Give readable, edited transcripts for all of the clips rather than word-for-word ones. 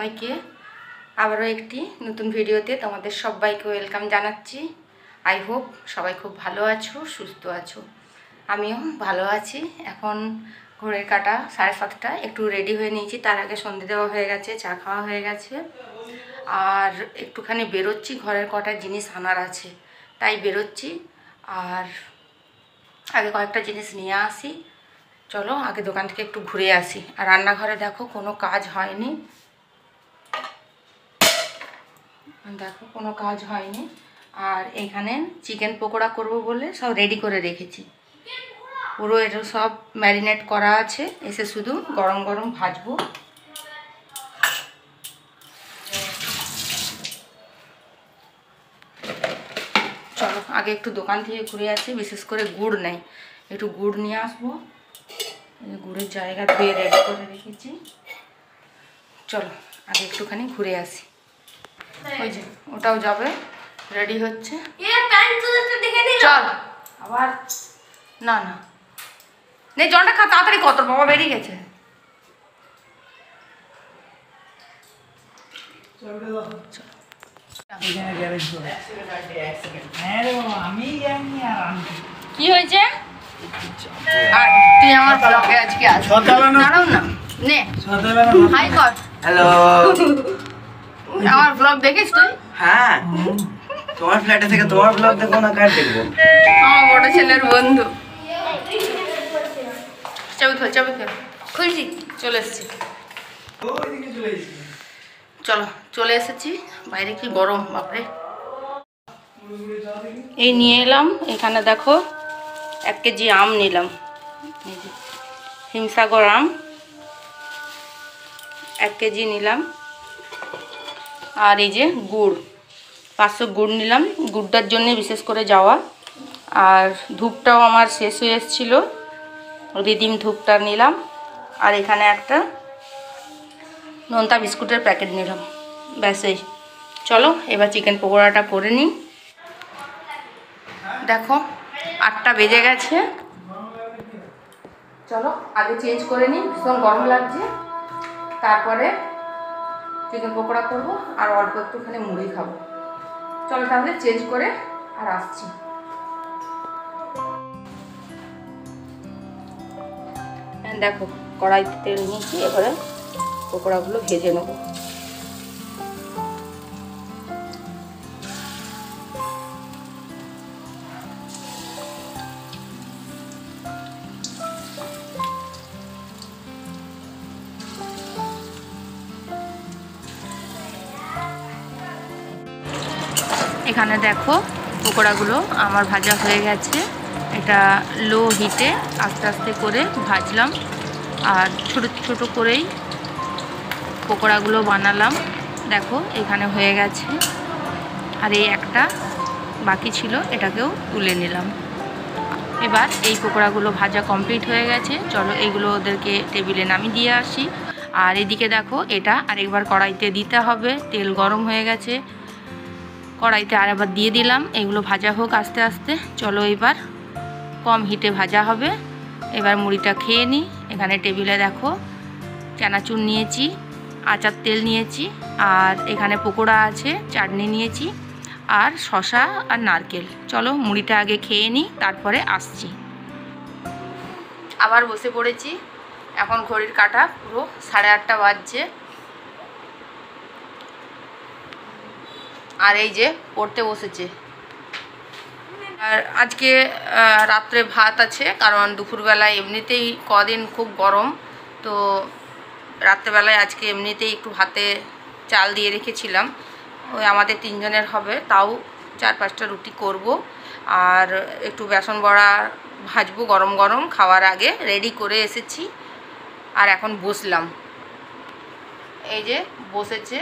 সবাইকে আবারও একটি নতুন ভিডিওতে তোমাদের সবাইকে ওয়েলকাম জানাচ্ছি। আই হোপ সবাই খুব ভালো আছো, সুস্থ আছো। আমিও ভালো আছি। এখন ঘড়ির কাঁটা 7:30, একটু রেডি হয়ে নিয়েছি। তার আগে সন্ধে দেওয়া হয়ে গেছে, চা খাওয়া হয়ে গেছে, আর একটুখানি বেরোচ্ছি, ঘরের কটা জিনিস আনার আছে তাই বেরোচ্ছি। আর আগে কয়েকটা জিনিস নিয়ে আসি, চলো আগে দোকান থেকে একটু ঘুরে আসি। আর রান্নাঘরে দেখো কোনো কাজ হয়নি, দেখো কোনো কাজ হয়নি। আর এখানে চিকেন পকোড়া করব বলে সব রেডি করে রেখেছি, পুরো এটা সব ম্যারিনেট করা আছে, এসে শুধু গরম গরম ভাজবো। চলো আগে একটু দোকান থেকে ঘুরে আসি, বিশেষ করে গুড় নেই, একটু গুড় নিয়ে আসবো। গুড়ের জায়গা ধুয়ে রেডি করে রেখেছি, চলো আগে একটুখানি ঘুরে আসি। ওই যে ওটাও যাবে, রেডি হচ্ছে। চল আবার না না নেই, জলটা খা তাড়াতাড়ি, কত বাবা বেরিয়ে গেছে। কি হয়েছে? আর তুই আমার ব্লগে আজকে আসবি, দাঁড়াও না, নে হাই কর। হ্যালো, আমার ব্লগ দেখিস তুই? হ্যাঁ তোমার ফ্ল্যাটে থেকে তোমার ব্লগ দেখবো না কার দেখবো? আমার বড় ছেলের বন্ধু। চাবি খোল, চাবি খোল। খুলছি, চলে এসেছি। চলো চলে এসেছি। বাইরে কি গরম বাপরে। এই নিয়ে এলাম, এখানে দেখো 1 কেজি আম নিলাম, এই যে হিমসাগর আম 1 কেজি নিলাম। আর এই যে গুড় 500 গুড় নিলাম, গুড়টার জন্য বিশেষ করে যাওয়া। আর ধূপটাও আমার শেষ হয়ে এসেছিলো, রিদিম ধূপটা নিলাম। আর এখানে একটা নোনতা বিস্কুটের প্যাকেট নিলাম, ব্যাস এই। চলো এবার চিকেন পকোড়াটা করে নিই। দেখো 8টা বেজে গেছে, চলো আগে চেঞ্জ করে নিই, ভীষণ গরম লাগছে। তারপরে চিকেন পকোড়া করব আর অল্প একটুখানি মুড়ি খাবো। চলো তাহলে চেঞ্জ করে আর আসছি। দেখো কড়াইতে তেল নিয়েছি, এবারে পকোড়াগুলো ভেজে নেব। এখানে দেখো পকোড়াগুলো আমার ভাজা হয়ে গেছে। এটা লো হিটে আস্তে আস্তে করে ভাজলাম, আর ছোট ছোট করেই পকোড়াগুলো বানালাম। দেখো এখানে হয়ে গেছে, আর এই একটা বাকি ছিল, এটাকেও তুলে নিলাম। এবার এই পকোড়াগুলো ভাজা কমপ্লিট হয়ে গেছে, চলো এইগুলো ওদেরকে টেবিলে নামিয়ে দিয়ে আসি। আর এদিকে দেখো এটা আরেকবার কড়াইতে দিতে হবে, তেল গরম হয়ে গেছে, কড়াইতে আরেকবার দিয়ে দিলাম। এগুলো ভাজা হোক আস্তে আস্তে, চলো এবার কম হিটে ভাজা হবে। এবার মুড়িটা খেয়ে নিই। এখানে টেবিলে দেখো চানাচুর নিয়েছি, আচার তেল নিয়েছি, আর এখানে পকোড়া আছে, চাটনি নিয়েছি, আর শসা আর নারকেল। চলো মুড়িটা আগে খেয়ে নিই, তারপরে আসছি। আবার বসে পড়েছি, এখন ঘড়ির কাঁটা পুরো 8:30 বাজছে। আর এই যে পড়তে বসেছে। আর আজকে রাত্রে ভাত আছে, কারণ দুপুরবেলায় এমনিতেই কদিন খুব গরম, তো রাত্রেবেলায় আজকে এমনিতেই একটু ভাতে চাল দিয়ে রেখেছিলাম। ওই আমাদের 3 জনের হবে, তাও 4-5টা রুটি করব। আর একটু বেসন বড়া ভাজবো গরম গরম, খাওয়ার আগে রেডি করে এসেছি। আর এখন বসলাম, এই যে বসেছে,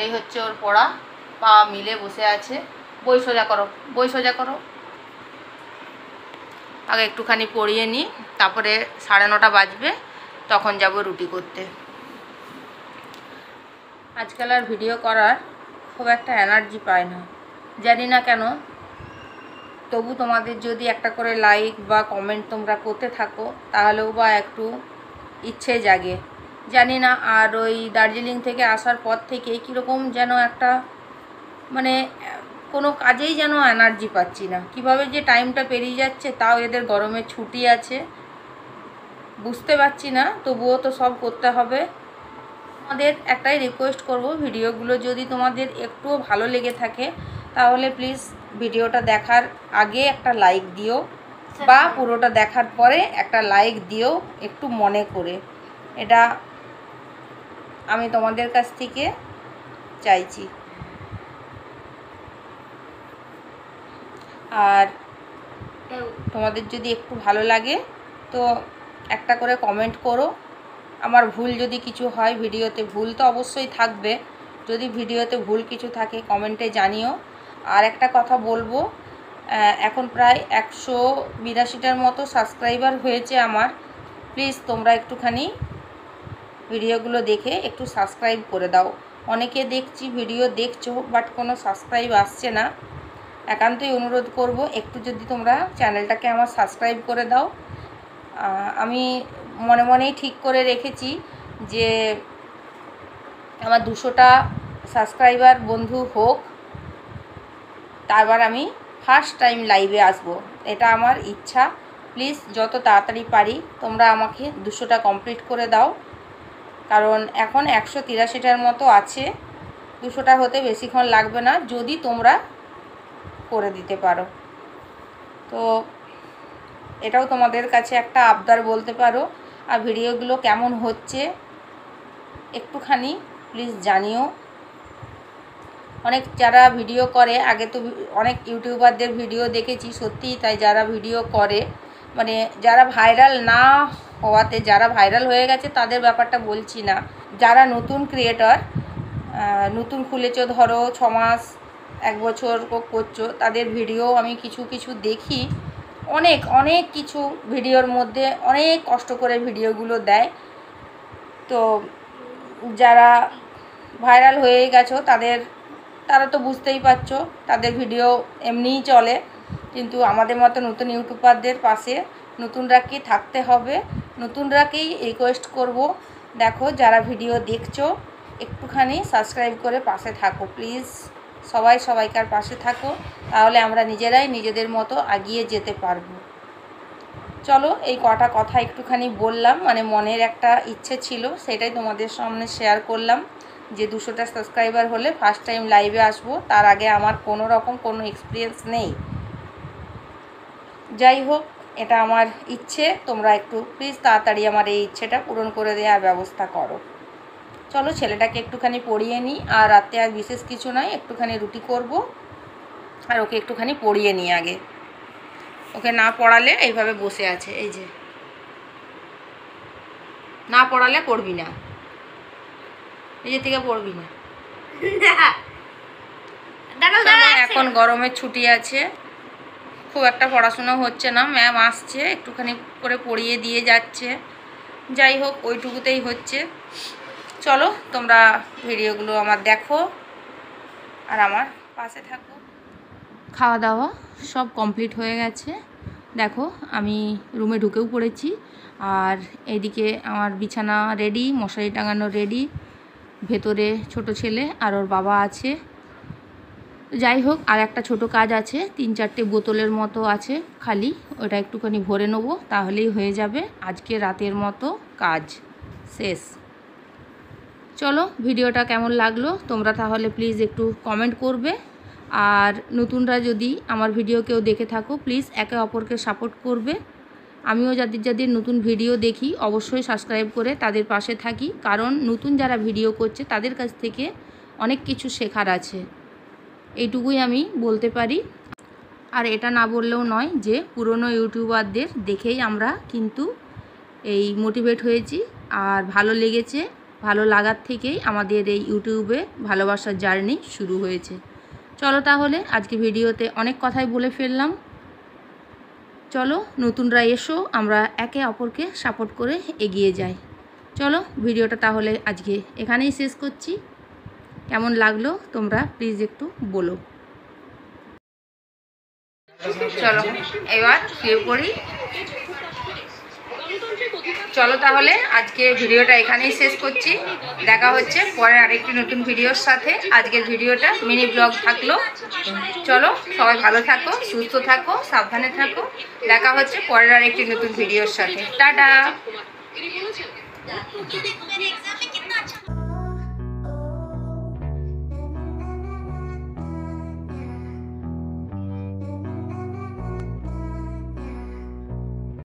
এই হচ্ছে ওর পড়া, পা মিলে বসে আছে। বই সোজা করো, বই সোজা করো। আগে একটুখানি পড়িয়ে নিই, তারপরে 9:30 বাজবে, তখন যাব রুটি করতে। আজকাল আর ভিডিও করার খুব একটা এনার্জি পায় না, জানি না কেন। তবু তোমাদের যদি একটা করে লাইক বা কমেন্ট তোমরা করতে থাকো, তাহলেও বা একটু ইচ্ছে জাগে জানি না। আর ওই দার্জিলিং থেকে আসার পর থেকে কীরকম যেন একটা মানে কোনো কাজেই যেন এনার্জি পাচ্ছি না। কিভাবে যে টাইমটা পেরিয়ে যাচ্ছে, তাও এদের গরমের ছুটি আছে, বুঝতে পারছি না, তবুও তো সব করতে হবে। তোমাদের একটাই রিকোয়েস্ট করব, ভিডিওগুলো যদি তোমাদের একটুও ভালো লেগে থাকে তাহলে প্লিজ ভিডিওটা দেখার আগে একটা লাইক দিও, বা পুরোটা দেখার পরে একটা লাইক দিও একটু মনে করে। এটা আমি তোমাদের কাছ থেকে চাইছি। আর তোমাদের যদি একটু ভালো লাগে তো একটা করে কমেন্ট করো। আমার ভুল যদি কিছু হয় ভিডিওতে, ভুল তো অবশ্যই থাকবে, যদি ভিডিওতে ভুল কিছু থাকে কমেন্টে জানিও। আর একটা কথা বলবো, এখন প্রায় 182টার মতো সাবস্ক্রাইবার হয়েছে আমার। প্লিজ তোমরা একটুখানি ভিডিওগুলো দেখে একটু সাবস্ক্রাইব করে দাও। অনেকে দেখছি ভিডিও দেখছো বাট কোনো সাবস্ক্রাইব আসছে না। একান্তই অনুরোধ করব, একটু যদি তোমরা চ্যানেলটাকে আমার সাবস্ক্রাইব করে দাও। আমি মনে মনেই ঠিক করে রেখেছি যে আমার 200টা সাবস্ক্রাইবার বন্ধু হোক, তারপর আমি ফার্স্ট টাইম লাইভে আসব। এটা আমার ইচ্ছা। প্লিজ যত তাড়াতাড়ি পারি তোমরা আমাকে 200টা কমপ্লিট করে দাও, কারণ এখন 183টার মতো আছে। 200টা হতে বেশিক্ষণ লাগবে না যদি তোমরা করে দিতে পারো। তো এটাও তোমাদের কাছে একটা আবদার বলতে পারো। আর ভিডিওগুলো কেমন হচ্ছে একটুখানি প্লিজ জানিও। অনেক যারা ভিডিও করে, আগে তো অনেক ইউটিউবারদের ভিডিও দেখেছি, সত্যিই তাই, যারা ভিডিও করে মানে যারা ভাইরাল না হওয়াতে, যারা ভাইরাল হয়ে গেছে তাদের ব্যাপারটা বলছি না, যারা নতুন ক্রিয়েটর, নতুন খুলেছো, ধরো 6 মাস 1 বছর করছো, তাদের ভিডিও আমি কিছু কিছু দেখি। অনেক অনেক কিছু ভিডিওর মধ্যে অনেক কষ্ট করে ভিডিওগুলো দেয়। তো যারা ভাইরাল হয়ে গেছো তারা তো বুঝতেই পারছো, তাদের ভিডিও এমনিই চলে। কিন্তু আমাদের মতো নতুন ইউটিউবারদের পাশে নতুনরাকে থাকতে হবে। নতুনরাকেই রিকোয়েস্ট করব, দেখো যারা ভিডিও দেখছো একটুখানি সাবস্ক্রাইব করে পাশে থাকো প্লিজ। সবাই সবাইকার পাশে থাকো, তাহলে আমরা নিজেরাই নিজেদের মতো এগিয়ে যেতে পারবো। চলো, এই কটা কথা একটুখানি বললাম, মানে মনের একটা ইচ্ছে ছিল, সেটাই তোমাদের সামনে শেয়ার করলাম যে 200টা সাবস্ক্রাইবার হলে ফার্স্ট টাইম লাইভে আসবো। তার আগে আমার কোনো রকম কোনো এক্সপিরিয়েন্স নেই। যাই হোক, এটা আমার ইচ্ছে, তোমরা একটু প্লিজ তাড়াতাড়ি আমার এই ইচ্ছেটা পূরণ করে দেওয়ার ব্যবস্থা করো। চলো ছেলেটাকে একটুখানি পড়িয়ে নিই। আর রাতে আর বিশেষ কিছু নয়, একটুখানি রুটি করব আর ওকে একটুখানি পড়িয়ে নিই আগে। ওকে না পড়ালে এইভাবে বসে আছে, এই যে না পড়ালে পড়বি না, নিজে থেকে পড়বি না। এখন গরমের ছুটি আছে, খুব একটা পড়াশোনা হচ্ছে না, ম্যাম আসছে একটুখানি করে পড়িয়ে দিয়ে যাচ্ছে। যাই হোক, ওইটুকুতেই হচ্ছে। চলো তোমরা ভিডিওগুলো আমার দেখো আর আমার পাশে থাকো। খাওয়া দাওয়া সব কমপ্লিট হয়ে গেছে। দেখো আমি রুমে ঢুকেও পড়েছি, আর এদিকে আমার বিছানা রেডি, মশারি টাঙানো রেডি, ভেতরে ছোট ছেলে আর ওর বাবা আছে। যাই হোক, আর একটা ছোট কাজ আছে, 3-4টে বোতলের মতো আছে খালি, ওটা একটুখানি ভরে নেবো, তাহলেই হয়ে যাবে আজকে রাতের মতো কাজ শেষ। চলো, ভিডিওটা কেমন লাগলো তোমরা তাহলে প্লিজ একটু কমেন্ট করবে। আর নতুনরা যদি আমার ভিডিও কেউ দেখে থাকো প্লিজ একে অপরকে সাপোর্ট করবে। আমিও যাদের নতুন ভিডিও দেখি অবশ্যই সাবস্ক্রাইব করে তাদের পাশে থাকি, কারণ নতুন যারা ভিডিও করছে তাদের কাছ থেকে অনেক কিছু শেখার আছে, এইটুকুই আমি বলতে পারি। আর এটা না বললেও নয় যে পুরনো ইউটিউবারদের দেখেই আমরা কিন্তু এই মোটিভেট হয়েছি, আর ভালো লেগেছে, ভালো লাগার থেকেই আমাদের এই ইউটিউবে ভালোবাসার জার্নি শুরু হয়েছে। চলো তাহলে, আজকে ভিডিওতে অনেক কথাই বলে ফেললাম। চলো নতুনরা এসো, আমরা একে অপরকে সাপোর্ট করে এগিয়ে যাই। চলো ভিডিওটা তাহলে আজকে এখানেই শেষ করছি। কেমন লাগলো তোমরা প্লিজ একটু বলো। চলো এবার শুয়ে পড়ি। চলো তাহলে আজকে ভিডিওটা এখানেই শেষ করছি। দেখা হচ্ছে পরের আরেকটি নতুন ভিডিওর সাথে। আজকের ভিডিওটা মিনি ব্লগ থাকলো। চলো সবাই ভালো থাকো, সুস্থ থাকো, সাবধানে থাকো। দেখা হচ্ছে পরের আরেকটি নতুন ভিডিওর সাথে। টাটা।